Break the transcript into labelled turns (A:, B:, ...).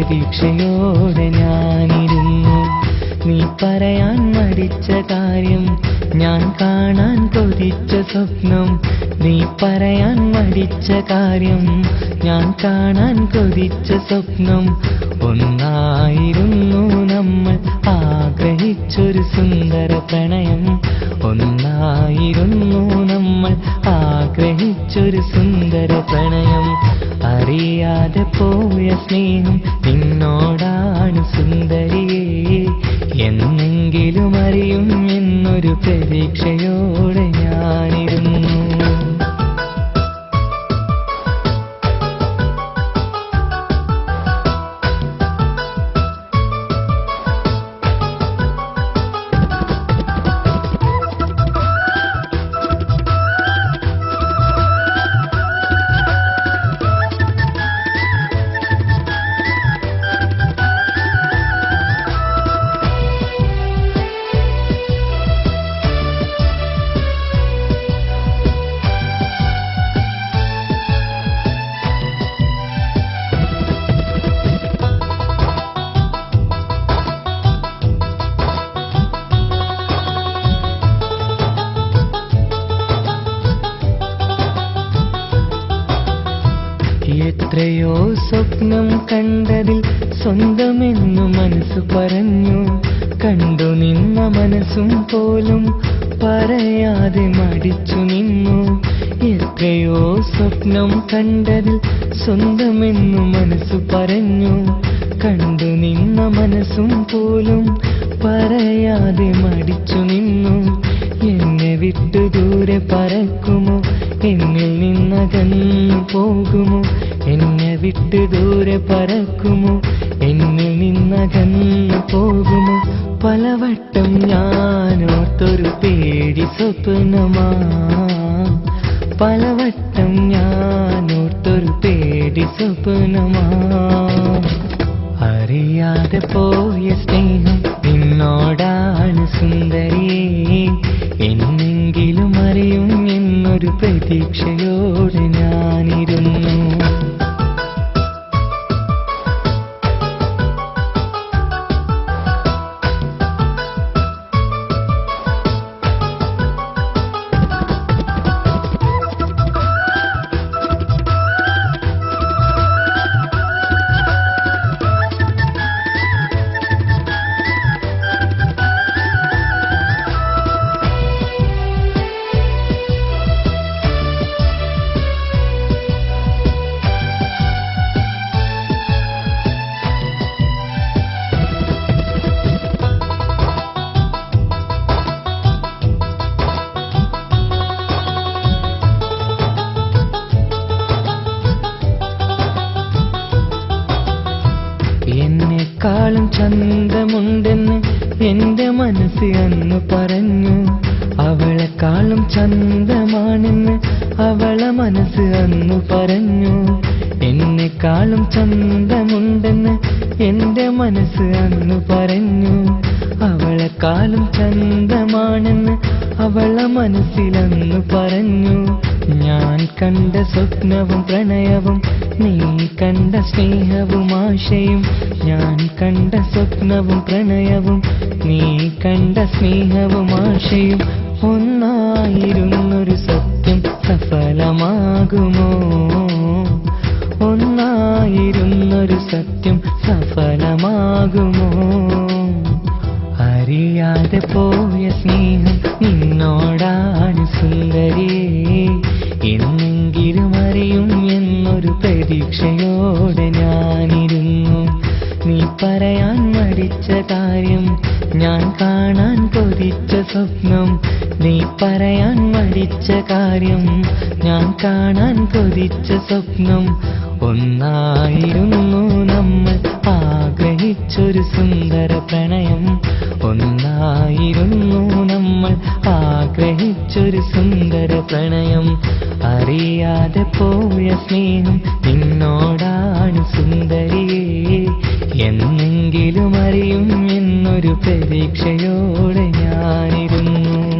A: പ്രതീക്ഷയോടെ ഞാനിരുന്നു. നീ പറയാൻ മടിച്ച കാര്യം, ഞാൻ കാണാൻ കൊതിച്ച സ്വപ്നം. നീ പറയാൻ മടിച്ച കാര്യം, ഞാൻ കാണാൻ കൊതിച്ച സ്വപ്നം. ഒന്നായിരുന്നു നമ്മൾ ആഗ്രഹിച്ചൊരു സുന്ദര പ്രണയം. ഒന്നായിരുന്നു നമ്മൾ ആഗ്രഹിച്ചൊരു സുന്ദര പ്രണയം. അറിയാതെ പോയ സ്നേഹം നിന്നോടാണ് സുന്ദരിയേ. എന്നെങ്കിലും അറിയും എന്നൊരു പ്രതീക്ഷയോടെ ഞാനിരുന്നു. എത്രയോ സ്വപ്നം കണ്ടതിൽ സ്വന്തമെന്നു മനസ്സ് പറഞ്ഞു. കണ്ടു നിന്ന മനസ്സും പോലും പറയാതെ മടിച്ചു നിന്നു. എത്രയോ സ്വപ്നം കണ്ടതിൽ സ്വന്തമെന്നു മനസ്സ് പറഞ്ഞു. കണ്ടു നിന്ന മനസ്സും പോലും പറയാതെ മടിച്ചു നിന്നു. എന്നെ വിട്ടു ദൂരെ പറക്കുമോ, എന്നിൽ നിന്നകന്നു പോകുമോ? എന്നെ വിട്ടു ദൂരെ പറക്കുമോ, എന്നിൽ നിന്നകന്നു പോകുമോ? പലവട്ടം ഞാനോർത്തൊരു പേടി സ്വപ്നമാ. പലവട്ടം ഞാനോർത്തൊരു പേടി സ്വപ്നമാ. അറിയാതെ പോയ സ്നേഹം നിന്നോടാണ് സുന്ദരിയേ. എന്നെങ്കിലും അറിയും എന്നൊരു പ്രതീക്ഷയോടെ ഞാനിരുന്നു. എന്നെക്കാളും ചന്തമുണ്ടെന്ന് എന്റെ മനസ്സ് അന്ന് പറഞ്ഞു. അവളെക്കാളും ചന്തമാണെന്ന് അവളെ മനസ്സ് അന്ന് പറഞ്ഞു. എന്നെക്കാളും ചന്തമുണ്ടെന്ന് എന്റെ മനസ്സ് അന്ന് പറഞ്ഞു. അവളെക്കാളും ചന്തമാണെന്ന് അവളെ മനസ്സിലന്ന് പറഞ്ഞു. ഞാൻ കണ്ട സ്വപ്നവും പ്രണയവും, നീ കണ്ട സ്നേഹവും ആശയും. ഞാൻ കണ്ട സ്വപ്നവും പ്രണയവും, നീ കണ്ട സ്നേഹവും ആശയും. ഒന്നായിരുന്നൊരു സത്യം സഫലമാകുമോ? ഒന്നായിരുന്നൊരു സത്യം സഫലമാകുമോ? അറിയാതെ പോയ സ്നേഹം നിന്നോടാണ് സുന്ദരിയേ. എന്നെങ്കിലും അറിയും എന്നൊരു പ്രതീക്ഷയോടെ ഞാനിരുന്നു. നീ പറയാൻ മടിച്ച കാര്യം, ഞാൻ കാണാൻ കൊതിച്ച സ്വപ്നം. നീ പറയാൻ മടിച്ച കാര്യം, ഞാൻ കാണാൻ കൊതിച്ച സ്വപ്നം. ഒന്നായിരുന്നു നമ്മൾ ആഗ്രഹിച്ചൊരു സുന്ദര പ്രണയം. ഒന്നായിരുന്നു നമ്മൾ ആഗ്രഹിച്ചൊരു സുന്ദര പ്രണയം. അറിയാതെ പോയ സ്നേഹം നിന്നോടാണ് സുന്ദരിയേ. എന്നെങ്കിലും അറിയും എന്നൊരു പ്രതീക്ഷയോടെ ഞാനിരുന്നു.